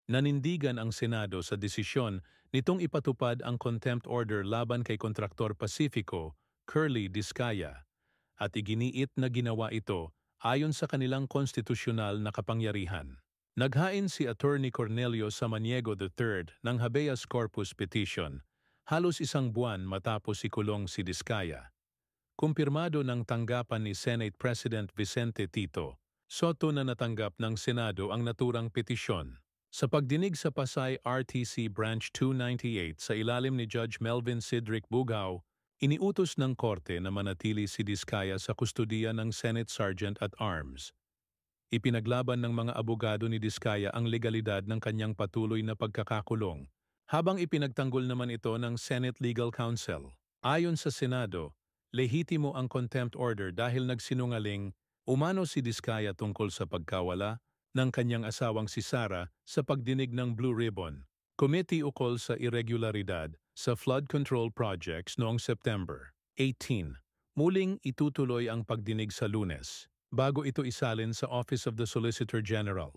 Nanindigan ang Senado sa desisyon nitong ipatupad ang contempt order laban kay Kontraktor Pacifico, Curly Discaya, at iginiit na ginawa ito ayon sa kanilang konstitusyonal na kapangyarihan. Naghain si Attorney Cornelio Samaniego III ng habeas corpus petition, halos isang buwan matapos ikulong si Discaya. Kumpirmado ng tanggapan ni Senate President Vicente Tito Soto na natanggap ng Senado ang naturang petisyon. Sa pagdinig sa Pasay RTC Branch 298 sa ilalim ni Judge Melvin Cedric Bugao, iniutos ng korte na manatili si Discaya sa kustudiya ng Senate Sergeant at Arms. Ipinaglaban ng mga abogado ni Discaya ang legalidad ng kanyang patuloy na pagkakakulong, habang ipinagtanggol naman ito ng Senate Legal Counsel. Ayon sa Senado, lehitimo ang contempt order dahil nagsinungaling umano si Discaya tungkol sa pagkawala ng kanyang asawang si Sara sa pagdinig ng Blue Ribbon Committee ukol sa irregularidad sa flood control projects noong September 18. Muling itutuloy ang pagdinig sa Lunes, bago ito isalin sa Office of the Solicitor General.